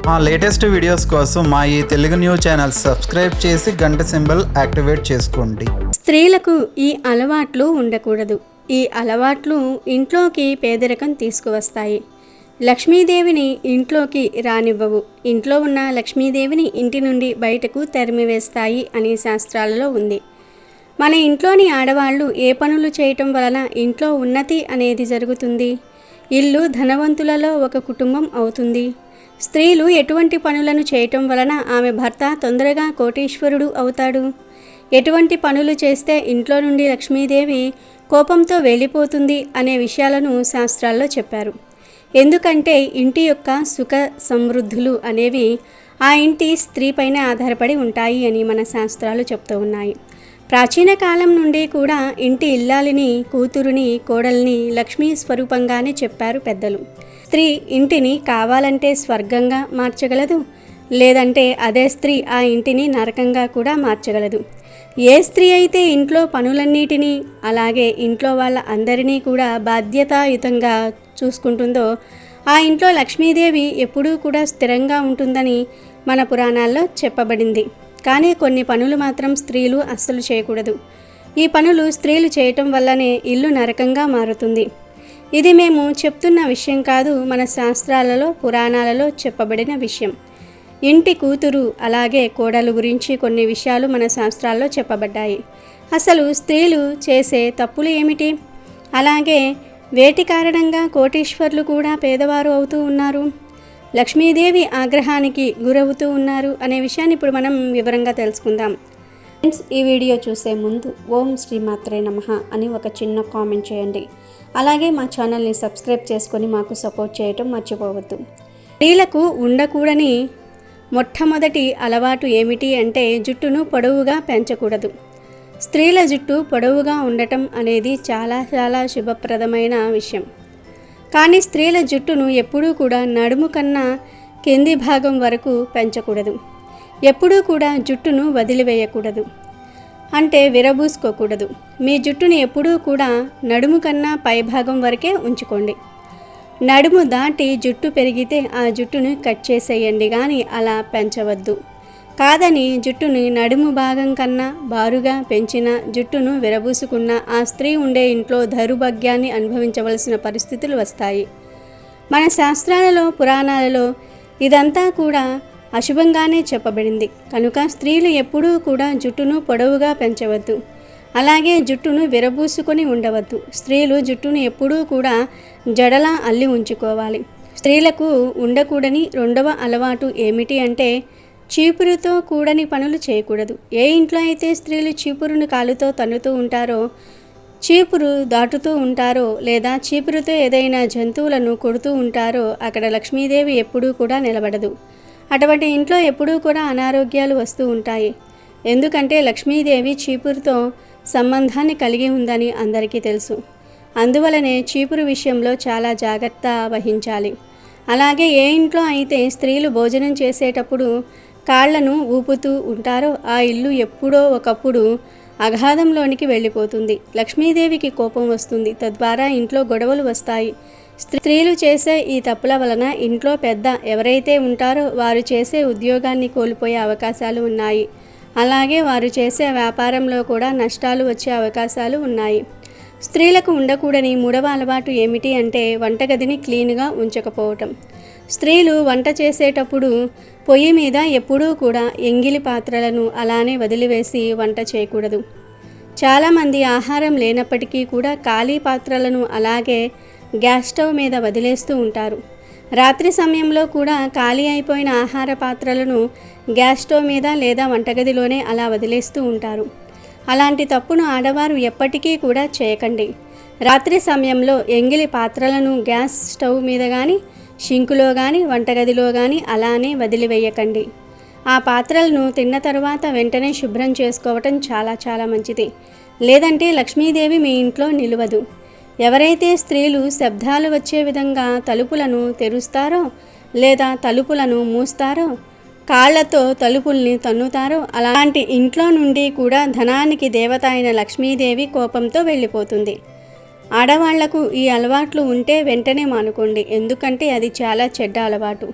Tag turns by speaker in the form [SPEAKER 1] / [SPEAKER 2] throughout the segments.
[SPEAKER 1] మా latest videos కోసం మా ఈ తెలుగు న్యూస్ ఛానల్ సబ్స్క్రైబ్ చేసి గంట సింబల్ యాక్టివేట్ చేసుకోండి.
[SPEAKER 2] స్త్రీలకు ఈ అలవాట్లు ఉండకూడదు. ఈ అలవాట్లు ఇంట్లోకి పేదరికం తీసుకువస్తాయి. లక్ష్మీదేవిని ఇంట్లోకి రానివ్వవు. ఇంట్లో ఉన్న లక్ష్మీదేవిని ఇంటి నుండి బయటకు తరిమివేస్తాయి అని శాస్త్రాలలో ఉంది. మన ఇంట్లోని ఆడవాళ్ళు ఏ పనులు చేయటం వలన ఇంట్లో ఉన్నతి అనేది జరుగుతుంది? ఇల్లు ధనవంతులలో ఒక కుటుంబం అవుతుంది. స్త్రీలు ఎటువంటి పనులను చేయటం వలన ఆమె భర్త తొందరగా కోటీశ్వరుడు అవుతాడు? ఎటువంటి పనులు చేస్తే ఇంట్లో నుండి లక్ష్మీదేవి కోపంతో వెళ్ళిపోతుంది అనే విషయాలను శాస్త్రాల్లో చెప్పారు. ఎందుకంటే ఇంటి యొక్క సుఖ సమృద్ధులు అనేవి ఆ ఇంటి స్త్రీపైన ఆధారపడి ఉంటాయి అని మన శాస్త్రాలు చెప్తూ ఉన్నాయి. ప్రాచీన కాలం నుండి కూడా ఇంటి ఇల్లాలిని, కూతురుని, కోడల్ని లక్ష్మీ స్వరూపంగానే చెప్పారు పెద్దలు. స్త్రీ ఇంటిని కావాలంటే స్వర్గంగా మార్చగలదు, లేదంటే అదే స్త్రీ ఆ ఇంటిని నరకంగా కూడా మార్చగలదు. ఏ స్త్రీ అయితే ఇంట్లో పనులన్నిటినీ అలాగే ఇంట్లో వాళ్ళ అందరినీ కూడా బాధ్యతాయుతంగా చూసుకుంటుందో ఆ ఇంట్లో లక్ష్మీదేవి ఎప్పుడూ కూడా స్థిరంగా ఉంటుందని మన పురాణాల్లో చెప్పబడింది. కానీ కొన్ని పనులు మాత్రం స్త్రీలు అస్సలు చేయకూడదు. ఈ పనులు స్త్రీలు చేయటం వల్లనే ఇల్లు నరకంగా మారుతుంది. ఇది మేము చెప్తున్న విషయం కాదు, మన శాస్త్రాలలో పురాణాలలో చెప్పబడిన విషయం. ఇంటి కూతురు అలాగే కోడలు గురించి కొన్ని విషయాలు మన శాస్త్రాల్లో చెప్పబడ్డాయి. అసలు స్త్రీలు చేసే తప్పులు ఏమిటి? అలాగే వేటి కారణంగా కోటీశ్వర్లు కూడా పేదవారు అవుతూ ఉన్నారు, లక్ష్మీదేవి ఆగ్రహానికి గురవుతూ ఉన్నారు అనే విషయాన్ని ఇప్పుడు మనం వివరంగా తెలుసుకుందాం. ఫ్రెండ్స్, ఈ వీడియో చూసే ముందు ఓం శ్రీమాత్రే నమః అని ఒక చిన్న కామెంట్ చేయండి. అలాగే మా ఛానల్ని సబ్స్క్రైబ్ చేసుకొని మాకు సపోర్ట్ చేయటం మర్చిపోవద్దు. స్త్రీలకు ఉండకూడని మొట్టమొదటి అలవాటు ఏమిటి అంటే జుట్టును పొడవుగా పెంచకూడదు. స్త్రీల జుట్టు పొడవుగా ఉండటం అనేది చాలా చాలా శుభప్రదమైన విషయం. కానీ స్త్రీల జుట్టును ఎప్పుడూ కూడా నడుము కన్నా కింది భాగం వరకు పెంచకూడదు. ఎప్పుడూ కూడా జుట్టును వదిలివేయకూడదు, అంటే విరబూసుకోకూడదు. మీ జుట్టుని ఎప్పుడూ కూడా నడుము కన్నా పై భాగం వరకే ఉంచుకోండి. నడుము దాటి జుట్టు పెరిగితే ఆ జుట్టును కట్ చేసేయండి, కానీ అలా పెంచవద్దు. కాదని జుట్టుని నడుము భాగం కన్నా బారుగా పెంచిన జుట్టును విరబూసుకున్న ఆ స్త్రీ ఉండే ఇంట్లో దౌర్భాగ్యాన్ని అనుభవించవలసిన పరిస్థితులు వస్తాయి. మన శాస్త్రాలలో పురాణాలలో ఇదంతా కూడా అశుభంగానే చెప్పబడింది. కనుక స్త్రీలు ఎప్పుడూ కూడా జుట్టును పొడవుగా పెంచవద్దు, అలాగే జుట్టును విరబూసుకొని ఉండవద్దు. స్త్రీలు జుట్టును ఎప్పుడూ కూడా జడలా అల్లి ఉంచుకోవాలి. స్త్రీలకు ఉండకూడని రెండవ అలవాటు ఏమిటి అంటే చీపురుతో కూడని పనులు చేయకూడదు. ఏ ఇంట్లో అయితే స్త్రీలు చీపురును కాలుతో తన్నుతూ ఉంటారో, చీపురు దాటుతూ ఉంటారో, లేదా చీపురుతో ఏదైనా జంతువులను కొడుతూ ఉంటారో అక్కడ లక్ష్మీదేవి ఎప్పుడూ కూడా నిలబడదు. అటువంటి ఇంట్లో ఎప్పుడూ కూడా అనారోగ్యాలు వస్తూ ఉంటాయి. ఎందుకంటే లక్ష్మీదేవి చీపురుతో సంబంధాన్ని కలిగి ఉందని అందరికీ తెలుసు. అందువలనే చీపురు విషయంలో చాలా జాగ్రత్త వహించాలి. అలాగే ఏ ఇంట్లో అయితే స్త్రీలు భోజనం చేసేటప్పుడు కాళ్లను ఊపుతూ ఉంటారో ఆ ఇల్లు ఎప్పుడో ఒకప్పుడు అగాధంలోనికి వెళ్ళిపోతుంది. లక్ష్మీదేవికి కోపం వస్తుంది, తద్వారా ఇంట్లో గొడవలు వస్తాయి. స్త్రీలు చేసే ఈ తప్పుల వలన ఇంట్లో పెద్ద ఎవరైతే ఉంటారో వారు చేసే ఉద్యోగాన్ని కోల్పోయే అవకాశాలు ఉన్నాయి. అలాగే వారు చేసే వ్యాపారంలో కూడా నష్టాలు వచ్చే అవకాశాలు ఉన్నాయి. స్త్రీలకు ఉండకూడని మూడవ అలవాటు ఏమిటి అంటే వంటగదిని క్లీన్గా ఉంచకపోవటం. స్త్రీలు వంట చేసేటప్పుడు పొయ్యి మీద ఎప్పుడూ కూడా ఎంగిలి పాత్రలను అలానే వదిలివేసి వంట చేయకూడదు. చాలామంది ఆహారం లేనప్పటికీ కూడా ఖాళీ పాత్రలను అలాగే గ్యాస్ స్టవ్ మీద వదిలేస్తూ ఉంటారు. రాత్రి సమయంలో కూడా ఖాళీ అయిపోయిన ఆహార పాత్రలను గ్యాస్ స్టవ్ మీద లేదా వంటగదిలోనే అలా వదిలేస్తూ ఉంటారు. అలాంటి తప్పును ఆడవారు ఎప్పటికీ కూడా చేయకండి. రాత్రి సమయంలో ఎంగిలి పాత్రలను గ్యాస్ స్టవ్ మీద కానీ, షింకులో కానీ, వంటగదిలో కానీ అలానే వదిలివేయకండి. ఆ పాత్రలను తిన్న తర్వాత వెంటనే శుభ్రం చేసుకోవటం చాలా చాలా మంచిది. లేదంటే లక్ష్మీదేవి మీ ఇంట్లో నిలవదు. ఎవరైతే స్త్రీలు శబ్దాలు వచ్చే విధంగా తలుపులను తెరుస్తారో లేదా తలుపులను మూస్తారో, కాళ్లతో తలుపుల్ని తన్నుతారో అలాంటి ఇంట్లో నుండి కూడా ధనానికి దేవత అయిన లక్ష్మీదేవి కోపంతో వెళ్ళిపోతుంది. ఆడవాళ్లకు ఈ అలవాట్లు ఉంటే వెంటనే మానుకోండి, ఎందుకంటే అది చాలా చెడ్డ అలవాటు.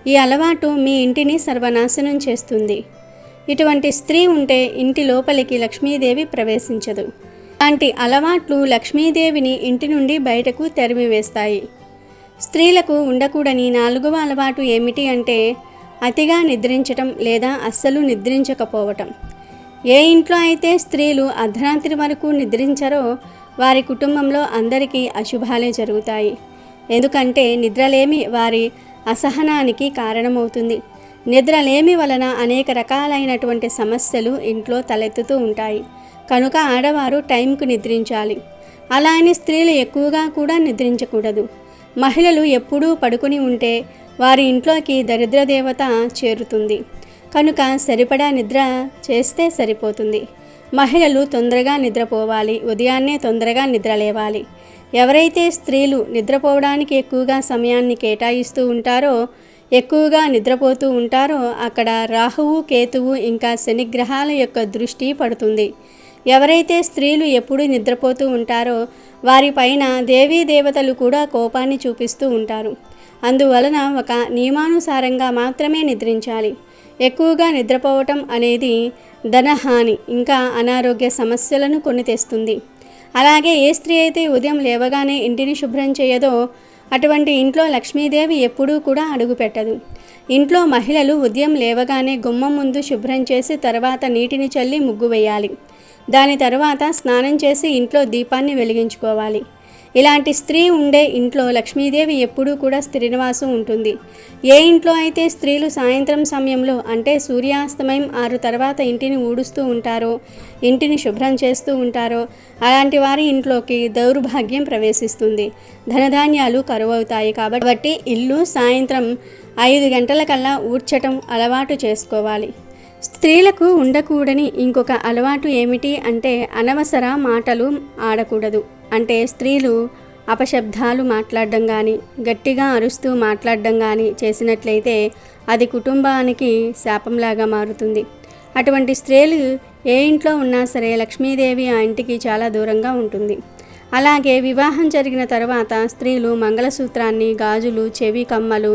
[SPEAKER 2] ఈ అలవాటు మీ ఇంటిని సర్వనాశనం చేస్తుంది. ఇటువంటి స్త్రీ ఉంటే ఇంటి లోపలికి లక్ష్మీదేవి ప్రవేశించదు. అలాంటి అలవాట్లు లక్ష్మీదేవిని ఇంటి నుండి బయటకు తరిమివేస్తాయి. స్త్రీలకు ఉండకూడని 4వ అలవాటు ఏమిటి అంటే అతిగా నిద్రించటం లేదా అస్సలు నిద్రించకపోవటం. ఏ ఇంట్లో అయితే స్త్రీలు అర్ధరాత్రి వరకు నిద్రించరో వారి కుటుంబంలో అందరికీ అశుభాలే జరుగుతాయి. ఎందుకంటే నిద్రలేమి వారి అసహనానికి కారణమవుతుంది. నిద్రలేమి వలన అనేక రకాలైనటువంటి సమస్యలు ఇంట్లో తలెత్తుతూ ఉంటాయి. కనుక ఆడవారు టైంకు నిద్రించాలి. అలా అని స్త్రీలు ఎక్కువగా కూడా నిద్రించకూడదు. మహిళలు ఎప్పుడూ పడుకుని ఉంటే వారి ఇంట్లోకి దరిద్ర దేవత చేరుతుంది. కనుక సరిపడా నిద్ర చేస్తే సరిపోతుంది. మహిళలు తొందరగా నిద్రపోవాలి. ఉదయాన్నే తొందరగా నిద్రలేవాలి. ఎవరైతే స్త్రీలు నిద్రపోవడానికి ఎక్కువగా సమయాన్ని కేటాయిస్తూ ఉంటారో, ఎక్కువగా నిద్రపోతూ ఉంటారో అక్కడ రాహువు, కేతువు ఇంకా శనిగ్రహాల యొక్క దృష్టి పడుతుంది. ఎవరైతే స్త్రీలు ఎప్పుడూ నిద్రపోతూ ఉంటారో వారిపైన దేవీ దేవతలు కూడా కోపాన్ని చూపిస్తూ ఉంటారు. అందువలన ఒక నియమానుసారంగా మాత్రమే నిద్రించాలి. ఎక్కువగా నిద్రపోవటం అనేది ధనహాని ఇంకా అనారోగ్య సమస్యలను కొని తెస్తుంది. అలాగే ఏ స్త్రీ అయితే ఉదయం లేవగానే ఇంటిని శుభ్రం చేయదో అటువంటి ఇంట్లో లక్ష్మీదేవి ఎప్పుడూ కూడా అడుగుపెట్టదు. ఇంట్లో మహిళలు ఉదయం లేవగానే గుమ్మం ముందు శుభ్రం చేసి తర్వాత నీటిని చల్లి ముగ్గు వేయాలి. దాని తర్వాత స్నానం చేసి ఇంట్లో దీపాన్ని వెలిగించుకోవాలి. ఇలాంటి స్త్రీ ఉండే ఇంట్లో లక్ష్మీదేవి ఎప్పుడూ కూడా స్థిర నివాసం ఉంటుంది. ఏ ఇంట్లో అయితే స్త్రీలు సాయంత్రం సమయంలో అంటే సూర్యాస్తమయం 6 తర్వాత ఇంటిని ఊడుస్తూ ఉంటారో, ఇంటిని శుభ్రం చేస్తూ ఉంటారో అలాంటి వారి ఇంట్లోకి దౌర్భాగ్యం ప్రవేశిస్తుంది. ధనధాన్యాలు కరువవుతాయి. కాబట్టి ఇల్లు సాయంత్రం 5 గంటలకల్లా ఊడ్చటం అలవాటు చేసుకోవాలి. స్త్రీలకు ఉండకూడని ఇంకొక అలవాటు ఏమిటి అంటే అనవసర మాటలు ఆడకూడదు. అంటే స్త్రీలు అపశబ్దాలు మాట్లాడడం కానీ, గట్టిగా అరుస్తూ మాట్లాడడం కానీ చేసినట్లయితే అది కుటుంబానికి శాపంలాగా మారుతుంది. అటువంటి స్త్రీలు ఏ ఇంట్లో ఉన్నా సరే లక్ష్మీదేవి ఆ ఇంటికి చాలా దూరంగా ఉంటుంది. అలాగే వివాహం జరిగిన తర్వాత స్త్రీలు మంగళసూత్రాన్ని, గాజులు, చెవి కమ్మలు,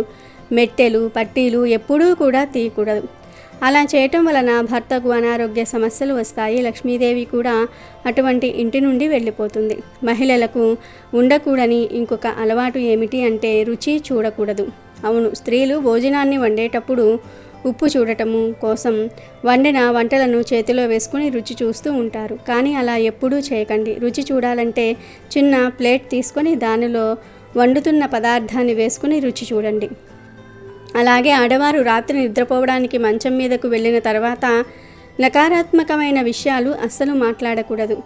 [SPEAKER 2] మెట్టెలు, పట్టీలు ఎప్పుడూ కూడా తీయకూడదు. అలా చేయటం వలన భర్తకు అనారోగ్య సమస్యలు వస్తాయి. లక్ష్మీదేవి కూడా అటువంటి ఇంటి నుండి వెళ్ళిపోతుంది. మహిళలకు ఉండకూడని ఇంకొక అలవాటు ఏమిటి అంటే రుచి చూడకూడదు. అవును, స్త్రీలు భోజనాన్ని వండేటప్పుడు ఉప్పు చూడటము కోసం వండిన వంటలను చేతిలో వేసుకుని రుచి చూస్తూ ఉంటారు. కానీ అలా ఎప్పుడూ చేయకండి. రుచి చూడాలంటే చిన్న ప్లేట్ తీసుకొని దానిలో వండుతున్న పదార్థాన్ని వేసుకుని రుచి చూడండి. అలాగే ఆడవారు రాత్రి నిద్రపోవడానికి మంచం మీదకు వెళ్ళిన తర్వాత నకారాత్మకమైన విషయాలు అస్సలు మాట్లాడకూడదు.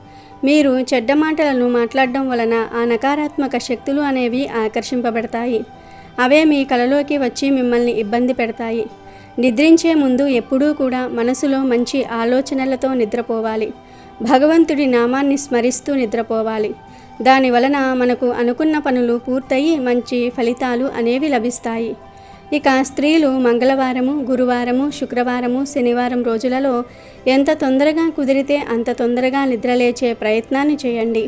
[SPEAKER 2] మీరు చెడ్డ మాటలను మాట్లాడడం వలన ఆ నకారాత్మక శక్తులు అనేవి ఆకర్షింపబడతాయి. అవే మీ కలలోకి వచ్చి మిమ్మల్ని ఇబ్బంది పెడతాయి. నిద్రించే ముందు ఎప్పుడూ కూడా మనసులో మంచి ఆలోచనలతో నిద్రపోవాలి. భగవంతుడి నామాన్ని స్మరిస్తూ నిద్రపోవాలి. దాని వలన మనకు అనుకున్న పనులు పూర్తయి మంచి ఫలితాలు అనేవి లభిస్తాయి. ఇక స్త్రీలు మంగళవారము, గురువారము, శుక్రవారము, శనివారం రోజులలో ఎంత తొందరగా కుదిరితే అంత తొందరగా నిద్రలేచే ప్రయత్నాన్ని చేయండి.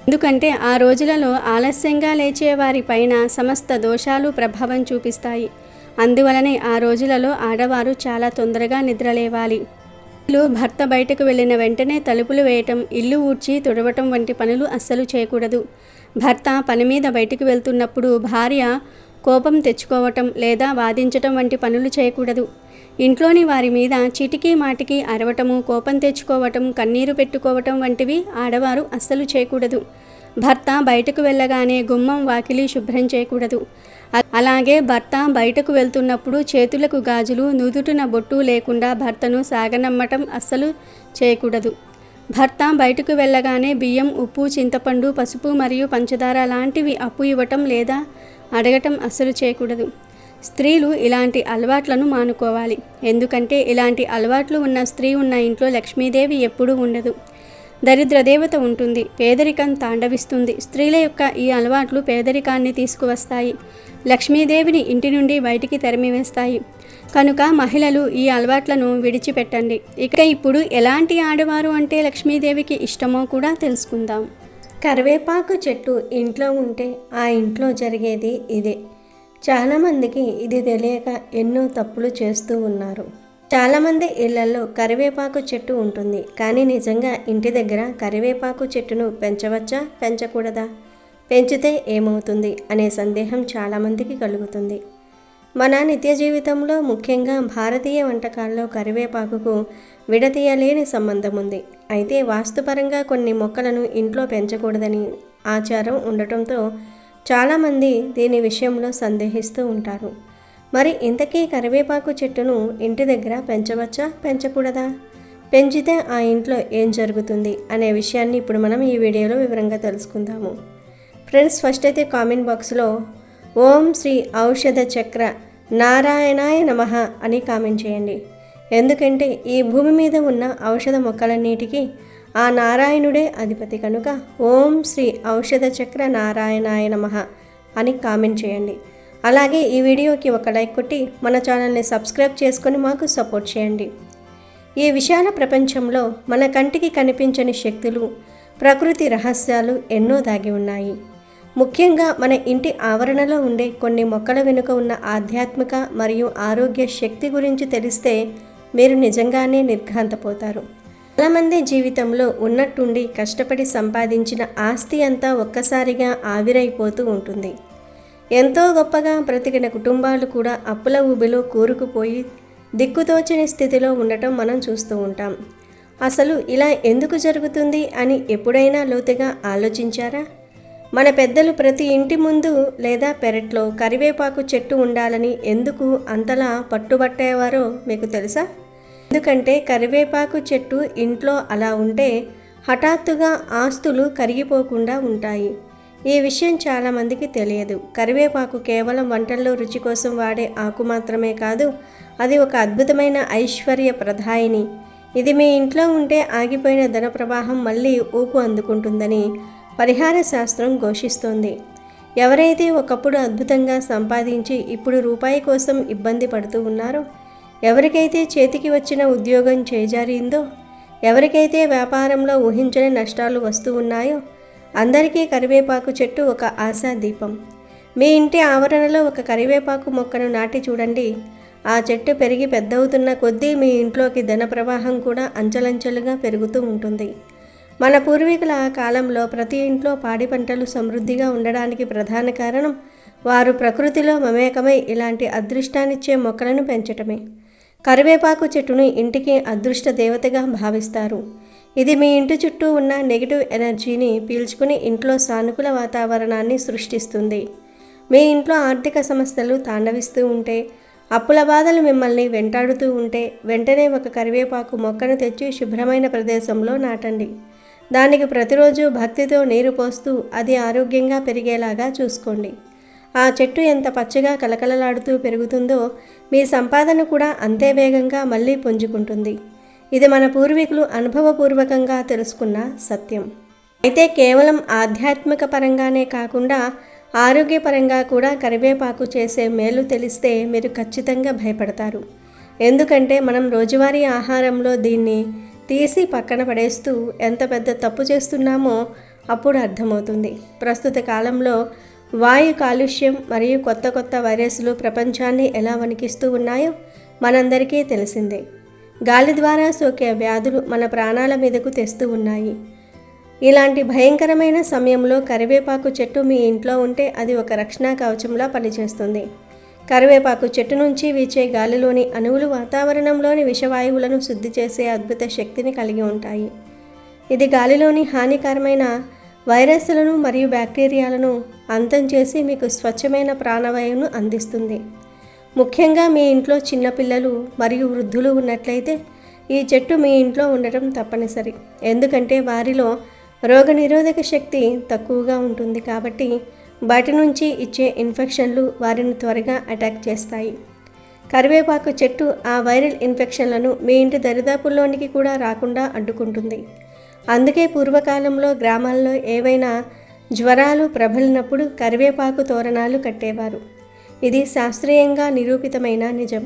[SPEAKER 2] ఎందుకంటే ఆ రోజులలో ఆలస్యంగా లేచే వారి పైన సమస్త దోషాలు ప్రభావం చూపిస్తాయి. అందువలనే ఆ రోజులలో ఆడవారు చాలా తొందరగా నిద్రలేవాలి. భర్త బయటకు వెళ్ళిన వెంటనే తలుపులు వేయటం, ఇల్లు ఊడ్చి తుడవటం వంటి పనులు అస్సలు చేయకూడదు. భర్త పని మీద బయటకు వెళ్తున్నప్పుడు భార్య కోపం తెచ్చుకోవటం లేదా వాదించటం వంటి పనులు చేయకూడదు. ఇంట్లోని వారి మీద చీటికి మాటికి అరవటము, కోపం తెచ్చుకోవటం, కన్నీరు పెట్టుకోవటం వంటివి ఆడవారు అస్సలు చేయకూడదు. భర్త బయటకు వెళ్ళగానే గుమ్మం, వాకిలి శుభ్రం చేయకూడదు. అలాగే భర్త బయటకు వెళ్తున్నప్పుడు చేతులకు గాజులు, నుదుటిన బొట్టు లేకుండా భర్తను సాగనమ్మటం అస్సలు చేయకూడదు. భర్త బయటకు వెళ్ళగానే బియ్యం, ఉప్పు, చింతపండు, పసుపు మరియు పంచదార లాంటివి అప్పు ఇవ్వటం లేదా అడగటం అస్సలు చేయకూడదు. స్త్రీలు ఇలాంటి అలవాట్లను మానుకోవాలి. ఎందుకంటే ఇలాంటి అలవాట్లు ఉన్న స్త్రీ ఉన్న ఇంట్లో లక్ష్మీదేవి ఎప్పుడూ ఉండదు. దరిద్ర దేవత ఉంటుంది. పేదరికం తాండవిస్తుంది. స్త్రీల యొక్క ఈ అలవాట్లు పేదరికాన్ని తీసుకువస్తాయి. లక్ష్మీదేవిని ఇంటి నుండి బయటికి తరిమివేస్తాయి. కనుక మహిళలు ఈ అలవాట్లను విడిచిపెట్టండి. ఇక ఇప్పుడు ఎలాంటి ఆడవారు అంటే లక్ష్మీదేవికి ఇష్టమో కూడా తెలుసుకుందాం. కరివేపాకు చెట్టు ఇంట్లో ఉంటే ఆ ఇంట్లో జరిగేది ఇదే. చాలామందికి ఇది తెలియక ఎన్నో తప్పులు చేస్తూ ఉన్నారు. చాలామంది ఇళ్లలో కరివేపాకు చెట్టు ఉంటుంది, కానీ నిజంగా ఇంటి దగ్గర కరివేపాకు చెట్టును పెంచవచ్చా, పెంచకూడదా, పెంచితే ఏమవుతుంది అనే సందేహం చాలామందికి కలుగుతుంది. మన నిత్య జీవితంలో ముఖ్యంగా భారతీయ వంటకాల్లో కరివేపాకుకు విడతీయలేని సంబంధం ఉంది. అయితే వాస్తుపరంగా కొన్ని మొక్కలను ఇంట్లో పెంచకూడదని ఆచారం ఉండటంతో చాలామంది దీని విషయంలో సందేహిస్తూ ఉంటారు. మరి ఇంతకీ కరివేపాకు చెట్టును ఇంటి దగ్గర పెంచవచ్చా, పెంచకూడదా, పెంచితే ఆ ఇంట్లో ఏం జరుగుతుంది అనే విషయాన్ని ఇప్పుడు మనం ఈ వీడియోలో వివరంగా తెలుసుకుందాము. ఫ్రెండ్స్, ఫస్ట్ అయితే కామెంట్ బాక్స్లో ఓం శ్రీ ఔషధ చక్ర నారాయణాయ నమః అని కామెంట్ చేయండి. ఎందుకంటే ఈ భూమి మీద ఉన్న ఔషధ మొక్కలన్నిటికీ ఆ నారాయణుడే అధిపతి కనుక ఓం శ్రీ ఔషధ చక్ర నారాయణాయ నమః అని కామెంట్ చేయండి. అలాగే ఈ వీడియోకి ఒక లైక్ కొట్టి మన ఛానల్ని సబ్స్క్రైబ్ చేసుకొని మాకు సపోర్ట్ చేయండి. ఈ విశాల ప్రపంచంలో మన కంటికి కనిపించని శక్తులు, ప్రకృతి రహస్యాలు ఎన్నో దాగి ఉన్నాయి. ముఖ్యంగా మన ఇంటి ఆవరణలో ఉండే కొన్ని మొక్కల వెనుక ఉన్న ఆధ్యాత్మిక మరియు ఆరోగ్య శక్తి గురించి తెలిస్తే మీరు నిజంగానే నిర్ఘాంతపోతారు. చాలామంది జీవితంలో ఉన్నట్టుండి కష్టపడి సంపాదించిన ఆస్తి అంతా ఒక్కసారిగా ఆవిరైపోతూ ఉంటుంది. ఎంతో గొప్పగా బ్రతికిన కుటుంబాలు కూడా అప్పుల ఊబిలో కూరుకుపోయి దిక్కుతోచని స్థితిలో ఉండటం మనం చూస్తూ ఉంటాం. అసలు ఇలా ఎందుకు జరుగుతుంది అని ఎప్పుడైనా లోతుగా ఆలోచించారా? మన పెద్దలు ప్రతి ఇంటి ముందు లేదా పెరట్లో కరివేపాకు చెట్టు ఉండాలని ఎందుకు అంతలా పట్టుబట్టేవారో మీకు తెలుసా? ఎందుకంటే కరివేపాకు చెట్టు ఇంట్లో అలా ఉంటే హఠాత్తుగా ఆస్తులు కరిగిపోకుండా ఉంటాయి. ఈ విషయం చాలామందికి తెలియదు. కరివేపాకు కేవలం వంటల్లో రుచి కోసం వాడే ఆకు మాత్రమే కాదు, అది ఒక అద్భుతమైన ఐశ్వర్య ప్రదాయిని. ఇది మీ ఇంట్లో ఉంటే ఆగిపోయిన ధన ప్రవాహం మళ్ళీ ఊపు అందుకుంటుందని పరిహార శాస్త్రం ఘోషిస్తోంది. ఎవరైతే ఒకప్పుడు అద్భుతంగా సంపాదించి ఇప్పుడు రూపాయి కోసం ఇబ్బంది పడుతూ ఉన్నారో, ఎవరికైతే చేతికి వచ్చిన ఉద్యోగం చేజారిందో, ఎవరికైతే వ్యాపారంలో ఊహించని నష్టాలు వస్తూ ఉన్నాయో అందరికీ కరివేపాకు చెట్టు ఒక ఆశా దీపం. మీ ఇంటి ఆవరణలో ఒక కరివేపాకు మొక్కను నాటి చూడండి. ఆ చెట్టు పెరిగి పెద్దవుతున్న కొద్దీ మీ ఇంట్లోకి ధన ప్రవాహం కూడా అంచెలంచెలుగా పెరుగుతూ ఉంటుంది. మన పూర్వీకుల కాలంలో ప్రతి ఇంట్లో పాడి పంటలు సమృద్ధిగా ఉండడానికి ప్రధాన కారణం వారు ప్రకృతిలో మమేకమై ఇలాంటి అదృష్టాన్నిచ్చే మొక్కలను పెంచటమే. కరివేపాకు చెట్టును ఇంటికి అదృష్ట దేవతగా భావిస్తారు. ఇది మీ ఇంటి చుట్టూ ఉన్న నెగిటివ్ ఎనర్జీని పీల్చుకుని ఇంట్లో సానుకూల వాతావరణాన్ని సృష్టిస్తుంది. మీ ఇంట్లో ఆర్థిక సమస్యలు తాండవిస్తూ ఉంటే, అప్పుల బాధలు మిమ్మల్ని వెంటాడుతూ ఉంటే వెంటనే ఒక కరివేపాకు మొక్కను తెచ్చి శుభ్రమైన ప్రదేశంలో నాటండి. దానికి ప్రతిరోజు భక్తితో నీరు పోస్తూ అది ఆరోగ్యంగా పెరిగేలాగా చూసుకోండి. ఆ చెట్టు ఎంత పచ్చగా కలకలలాడుతూ పెరుగుతుందో మీ సంపాదన కూడా అంతే వేగంగా మళ్ళీ పుంజుకుంటుంది. ఇది మన పూర్వీకులు అనుభవపూర్వకంగా తెలుసుకున్న సత్యం. అయితే కేవలం ఆధ్యాత్మిక పరంగానే కాకుండా ఆరోగ్యపరంగా కూడా కరివేపాకు చేసే మేలు తెలిస్తే మీరు ఖచ్చితంగా భయపడతారు. ఎందుకంటే మనం రోజువారీ ఆహారంలో దీన్ని తీసి పక్కన పడేస్తూ ఎంత పెద్ద తప్పు చేస్తున్నామో అప్పుడు అర్థమవుతుంది. ప్రస్తుత కాలంలో వాయు కాలుష్యం మరియు కొత్త కొత్త వైరస్లు ప్రపంచాన్ని ఎలా వణికిస్తూ ఉన్నాయో మనందరికీ తెలిసిందే. గాలి ద్వారా సోకే వ్యాధులు మన ప్రాణాల మీదకు తెస్తూ ఉన్నాయి. ఇలాంటి భయంకరమైన సమయంలో కరివేపాకు చెట్టు మీ ఇంట్లో ఉంటే అది ఒక రక్షణ కవచంలా పనిచేస్తుంది. కరివేపాకు చెట్టు నుంచి వీచే గాలిలోని అణువులు వాతావరణంలోని విషవాయువులను శుద్ధి చేసే అద్భుత శక్తిని కలిగి ఉంటాయి. ఇది గాలిలోని హానికరమైన వైరస్లను మరియు బ్యాక్టీరియాలను అంతం చేసి మీకు స్వచ్ఛమైన ప్రాణవాయువును అందిస్తుంది. ముఖ్యంగా మీ ఇంట్లో చిన్నపిల్లలు మరియు వృద్ధులు ఉన్నట్లయితే ఈ చెట్టు మీ ఇంట్లో ఉండటం తప్పనిసరి. ఎందుకంటే వారిలో రోగనిరోధక శక్తి తక్కువగా ఉంటుంది కాబట్టి బయట నుంచి ఇచ్చే ఇన్ఫెక్షన్లు వారిని త్వరగా అటాక్ చేస్తాయి. కరివేపాకు చెట్టు ఆ వైరల్ ఇన్ఫెక్షన్లను మీ ఇంటి దరిదాపుల్లోనికి కూడా రాకుండా అడ్డుకుంటుంది. అందుకే పూర్వకాలంలో గ్రామాల్లో ఏవైనా జ్వరాలు ప్రబలినప్పుడు కరివేపాకు తోరణాలు కట్టేవారు. ఇది శాస్త్రీయంగా నిరూపితమైన నిజం.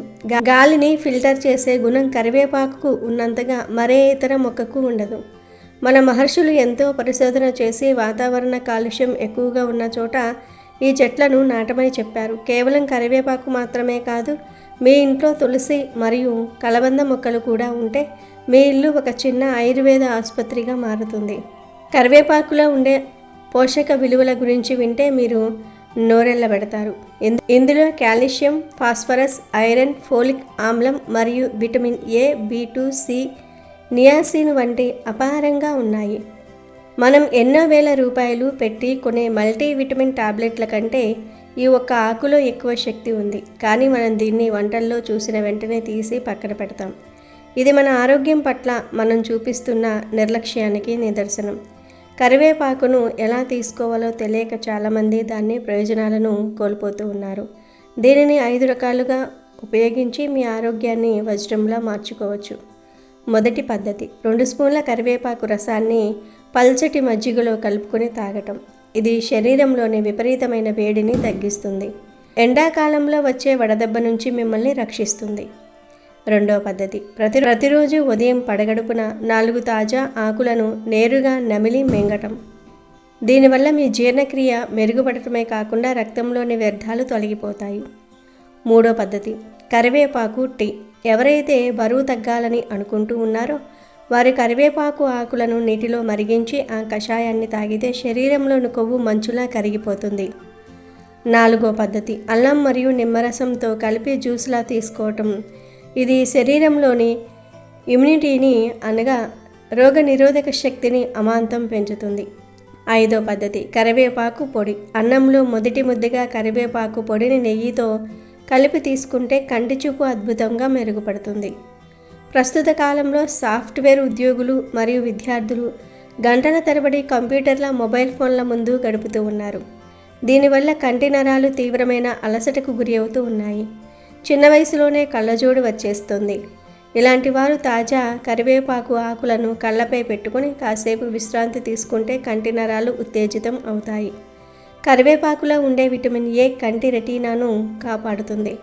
[SPEAKER 2] గాలిని ఫిల్టర్ చేసే గుణం కరివేపాకుకు ఉన్నంతగా మరే ఇతర మొక్కకు ఉండదు. మన మహర్షులు ఎంతో పరిశోధన చేసి వాతావరణ కాలుష్యం ఎక్కువగా ఉన్న చోట ఈ చెట్లను నాటమని చెప్పారు. కేవలం కరివేపాకు మాత్రమే కాదు, మీ ఇంట్లో తులసి మరియు కలబంద మొక్కలు కూడా ఉంటే మీ ఇల్లు ఒక చిన్న ఆయుర్వేద ఆసుపత్రిగా మారుతుంది. కరివేపాకులో ఉండే పోషక విలువల గురించి వింటే మీరు నోరెళ్ళబెడతారు. ఇందులో కాల్షియం, ఫాస్ఫరస్, ఐరన్, ఫోలిక్ ఆమ్లం మరియు vitamin A, B2, C, niacin వంటి అపారంగా ఉన్నాయి. మనం ఎన్నో వేల రూపాయలు పెట్టి కొనే మల్టీవిటమిన్ టాబ్లెట్ల కంటే ఈ ఒక్క ఆకులో ఎక్కువ శక్తి ఉంది. కానీ మనం దీన్ని వంటల్లో చూసిన వెంటనే తీసి పక్కన పెడతాం. ఇది మన ఆరోగ్యం పట్ల మనం చూపిస్తున్న నిర్లక్ష్యానికి నిదర్శనం. కరివేపాకును ఎలా తీసుకోవాలో తెలియక చాలామంది దాని ప్రయోజనాలను కోల్పోతూ ఉన్నారు. దీనిని 5 రకాలుగా ఉపయోగించి మీ ఆరోగ్యాన్ని వజ్రంలా మార్చుకోవచ్చు. మొదటి పద్ధతి, 2 స్పూన్ల కరివేపాకు రసాన్ని పల్చటి మజ్జిగలో కలుపుకొని తాగటం. ఇది శరీరంలోని విపరీతమైన వేడిని తగ్గిస్తుంది. ఎండాకాలంలో వచ్చే వడదెబ్బ నుంచి మిమ్మల్ని రక్షిస్తుంది. రెండవ పద్ధతి, ప్రతిరోజు ఉదయం పడగడుపున 4 తాజా ఆకులను నేరుగా నమిలి మింగటం. దీనివల్ల మీ జీర్ణక్రియ మెరుగుపడటమే కాకుండా రక్తంలోని వ్యర్థాలు తొలగిపోతాయి. మూడో పద్ధతి, కరివేపాకు టీ. ఎవరైతే బరువు తగ్గాలని అనుకుంటూ ఉన్నారో వారి కరివేపాకు ఆకులను నీటిలో మరిగించి ఆ కషాయాన్ని తాగితే శరీరంలోని కొవ్వు మంచులా కరిగిపోతుంది. నాలుగో పద్ధతి, అల్లం మరియు నిమ్మరసంతో కలిపి జ్యూస్లా తీసుకోవటం. ఇది శరీరంలోని ఇమ్యూనిటీని అనగా రోగనిరోధక శక్తిని అమాంతం పెంచుతుంది. ఐదో పద్ధతి, కరివేపాకు పొడి. అన్నంలో మొదటి ముద్దగా కరివేపాకు పొడిని నెయ్యితో కలిపి తీసుకుంటే కంటి చూపు అద్భుతంగా మెరుగుపడుతుంది. ప్రస్తుత కాలంలో సాఫ్ట్వేర్ ఉద్యోగులు మరియు విద్యార్థులు గంటల తరబడి కంప్యూటర్ల, మొబైల్ ఫోన్ల ముందు గడుపుతూ ఉన్నారు. దీనివల్ల కంటి నరాలు తీవ్రమైన అలసటకు గురి అవుతూ ఉన్నాయి. చిన్న వయసులోనే కళ్ళజోడు వచ్చేస్తుంది. ఇలాంటి వారు తాజా కరివేపాకు ఆకులను కళ్ళపై పెట్టుకుని కాసేపు విశ్రాంతి తీసుకుంటే కంటి నరాలు ఉత్తేజితం అవుతాయి. కరివేపాకులో ఉండే విటమిన్ ఏ కంటి రెటీనాను కాపాడుతుంది.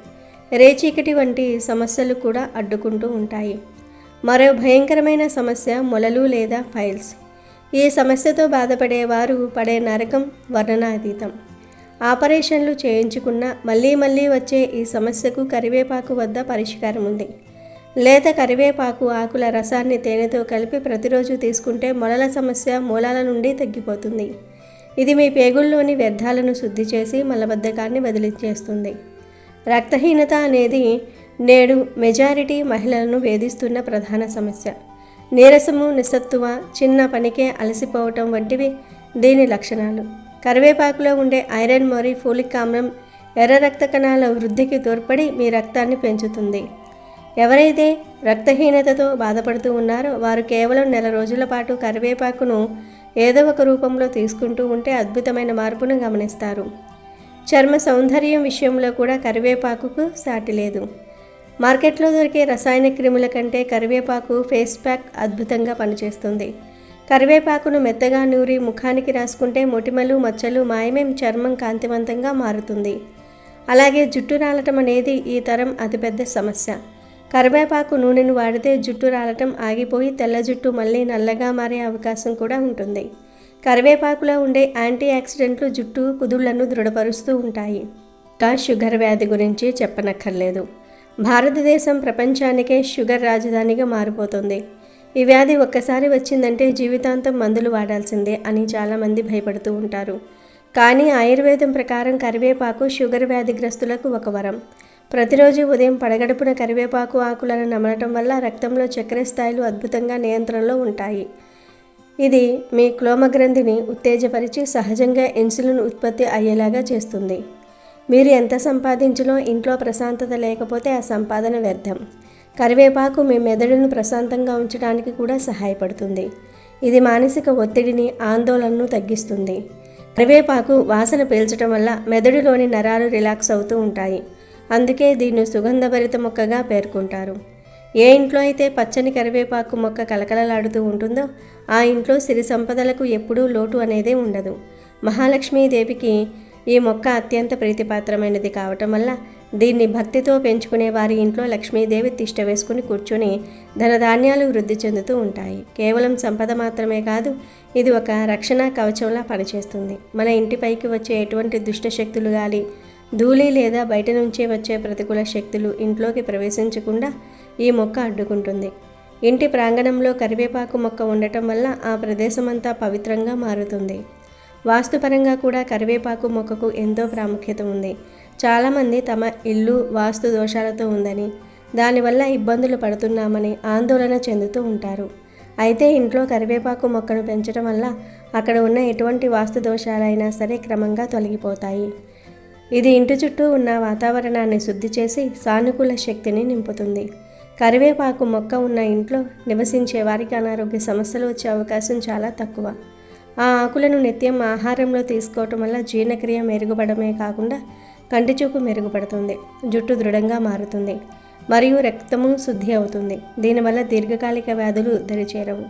[SPEAKER 2] రేచీకటి వంటి సమస్యలు కూడా అడ్డుకుంటూ ఉంటాయి. మరో భయంకరమైన సమస్య మొలలు లేదా పైల్స్. ఈ సమస్యతో బాధపడేవారు పడే నరకం వర్ణనాతీతం. ఆపరేషన్లు చేయించుకున్న మళ్ళీ వచ్చే ఈ సమస్యకు కరివేపాకు వద్ద పరిష్కారం ఉంది. లేత కరివేపాకు ఆకుల రసాన్ని తేనెతో కలిపి ప్రతిరోజు తీసుకుంటే మొలల సమస్య మూలాల నుండి తగ్గిపోతుంది. ఇది మీ పేగుల్లోని వ్యర్థాలను శుద్ధి చేసి మలబద్ధకాన్ని వదిలించేస్తుంది. రక్తహీనత అనేది నేడు మెజారిటీ మహిళలను వేధిస్తున్న ప్రధాన సమస్య. నీరసము, నిస్సత్తువ, చిన్న పనికే అలసిపోవటం వంటివి దీని లక్షణాలు. కరివేపాకులో ఉండే ఐరన్ మరియు ఫోలిక్ ఆమ్లం ఎర్ర రక్త కణాల వృద్ధికి తోడ్పడి మీ రక్తాన్ని పెంచుతుంది. ఎవరైతే రక్తహీనతతో బాధపడుతూ ఉన్నారో వారు కేవలం 1 రోజుల పాటు కరివేపాకును ఏదో ఒక రూపంలో తీసుకుంటూ ఉంటే అద్భుతమైన మార్పును గమనిస్తారు. చర్మ సౌందర్యం విషయంలో కూడా కరివేపాకుకు సాటి లేదు. మార్కెట్లో దొరికే రసాయన క్రిముల కంటే కరివేపాకు ఫేస్ ప్యాక్ అద్భుతంగా పనిచేస్తుంది. కరివేపాకును మెత్తగా నూరి ముఖానికి రాసుకుంటే మొటిమలు, మచ్చలు మాయమేం, చర్మం కాంతివంతంగా మారుతుంది. అలాగే జుట్టు రాలటం అనేది ఈ తరం అతిపెద్ద సమస్య. కరివేపాకు నూనెను వాడితే జుట్టు రాలటం ఆగిపోయి తెల్ల జుట్టు మళ్ళీ నల్లగా మారే అవకాశం కూడా ఉంటుంది. కరివేపాకులో ఉండే యాంటీ ఆక్సిడెంట్లు జుట్టు కుదుళ్లను దృఢపరుస్తూ ఉంటాయి. ఇంకా షుగర్ వ్యాధి గురించి చెప్పనక్కర్లేదు. భారతదేశం ప్రపంచానికే షుగర్ రాజధానిగా మారిపోతుంది. ఈ వ్యాధి ఒక్కసారి వచ్చిందంటే జీవితాంతం మందులు వాడాల్సిందే అని చాలామంది భయపడుతూ ఉంటారు. కానీ ఆయుర్వేదం ప్రకారం కరివేపాకు షుగర్ వ్యాధిగ్రస్తులకు ఒక వరం. ప్రతిరోజు ఉదయం పడగడుపున కరివేపాకు ఆకులను నమలటం వల్ల రక్తంలో చక్కెర స్థాయిలు అద్భుతంగా నియంత్రణలో ఉంటాయి. ఇది మీ క్లోమగ్రంథిని ఉత్తేజపరిచి సహజంగా ఇన్సులిన్ ఉత్పత్తి అయ్యేలాగా చేస్తుంది. మీరు ఎంత సంపాదించినా ఇంట్లో ప్రశాంతత లేకపోతే ఆ సంపాదన వ్యర్థం. కరివేపాకు మీ మెదడును ప్రశాంతంగా ఉంచడానికి కూడా సహాయపడుతుంది. ఇది మానసిక ఒత్తిడిని, ఆందోళనను తగ్గిస్తుంది. కరివేపాకు వాసన పీల్చడం వల్ల మెదడులోని నరాలు రిలాక్స్ అవుతూ ఉంటాయి. అందుకే దీన్ని సుగంధభరిత మొక్కగా పేర్కొంటారు. ఏ ఇంట్లో అయితే పచ్చని కరివేపాకు మొక్క కలకలలాడుతూ ఉంటుందో ఆ ఇంట్లో సిరి సంపదలకు ఎప్పుడూ లోటు అనేదే ఉండదు. మహాలక్ష్మీదేవికి ఈ మొక్క అత్యంత ప్రీతిపాత్రమైనది కావటం వల్ల దీన్ని భక్తితో పెంచుకునే వారి ఇంట్లో లక్ష్మీదేవి తిష్ట వేసుకుని కూర్చొని ధనధాన్యాలు వృద్ధి చెందుతూ ఉంటాయి. కేవలం సంపద మాత్రమే కాదు, ఇది ఒక రక్షణ కవచంలా పనిచేస్తుంది. మన ఇంటిపైకి వచ్చే ఎటువంటి దుష్ట శక్తులు గాలి, ధూళి లేదా బయట నుంచే వచ్చే ప్రతికూల శక్తులు ఇంట్లోకి ప్రవేశించకుండా ఈ మొక్క అడ్డుకుంటుంది. ఇంటి ప్రాంగణంలో కరివేపాకు మొక్క ఉండటం వల్ల ఆ ప్రదేశమంతా పవిత్రంగా మారుతుంది. వాస్తుపరంగా కూడా కరివేపాకు మొక్కకు ఎంతో ప్రాముఖ్యత ఉంది. చాలామంది తమ ఇల్లు వాస్తు దోషాలతో ఉందని, దానివల్ల ఇబ్బందులు పడుతున్నామని ఆందోళన చెందుతూ ఉంటారు. అయితే ఇంట్లో కరివేపాకు మొక్కను పెంచడం వల్ల అక్కడ ఉన్న ఎటువంటి వాస్తు దోషాలైనా సరే క్రమంగా తొలగిపోతాయి. ఇది ఇంటి చుట్టూ ఉన్న వాతావరణాన్ని శుద్ధి చేసి సానుకూల శక్తిని నింపుతుంది. కరివేపాకు మొక్క ఉన్న ఇంట్లో నివసించే వారికి అనారోగ్య సమస్యలు వచ్చే అవకాశం చాలా తక్కువ. ఆ ఆకులను నిత్యం ఆహారంలో తీసుకోవటం వల్ల జీర్ణక్రియ మెరుగుపడమే కాకుండా కంటి చూపు మెరుగుపడుతుంది, జుట్టు దృఢంగా మారుతుంది మరియు రక్తము శుద్ధి అవుతుంది. దీనివల్ల దీర్ఘకాలిక వ్యాధులు దరిచేరవు.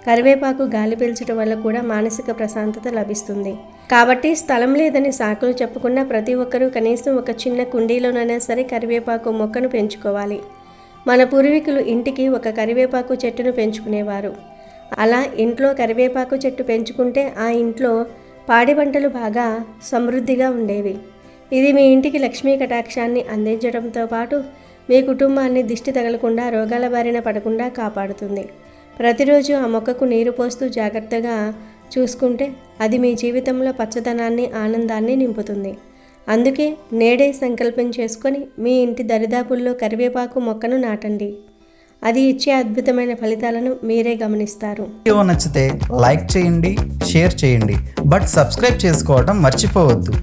[SPEAKER 2] కరివేపాకు గాలి పీల్చడం వల్ల కూడా మానసిక ప్రశాంతత లభిస్తుంది. కాబట్టి స్థలం లేదని సాకులు చెప్పుకున్న ప్రతి ఒక్కరూ కనీసం ఒక చిన్న కుండీలోనైనా సరే కరివేపాకు మొక్కను పెంచుకోవాలి. మన పూర్వీకులు ఇంటికి ఒక కరివేపాకు చెట్టును పెంచుకునేవారు. అలా ఇంట్లో కరివేపాకు చెట్టు పెంచుకుంటే ఆ ఇంట్లో పాడి పంటలు బాగా సమృద్ధిగా ఉండేవి. ఇది మీ ఇంటికి లక్ష్మీ కటాక్షాన్ని అందించడంతో పాటు మీ కుటుంబాన్ని దిష్టి తగలకుండా రోగాల బారిన పడకుండా కాపాడుతుంది. ప్రతిరోజు ఆ మొక్కకు నీరు పోస్తూ జాగ్రత్తగా చూసుకుంటే అది మీ జీవితంలో పచ్చదనాన్ని, ఆనందాన్ని నింపుతుంది. అందుకే నేడే సంకల్పం చేసుకొని మీ ఇంటి దరిదాపుల్లో కరివేపాకు మొక్కను నాటండి. అది ఇచ్చే అద్భుతమైన ఫలితాలను మీరే గమనిస్తారు.
[SPEAKER 1] వీడియో నచ్చితే లైక్ చేయండి, షేర్ చేయండి, బట్ సబ్స్క్రైబ్ చేసుకోవడం మర్చిపోవద్దు.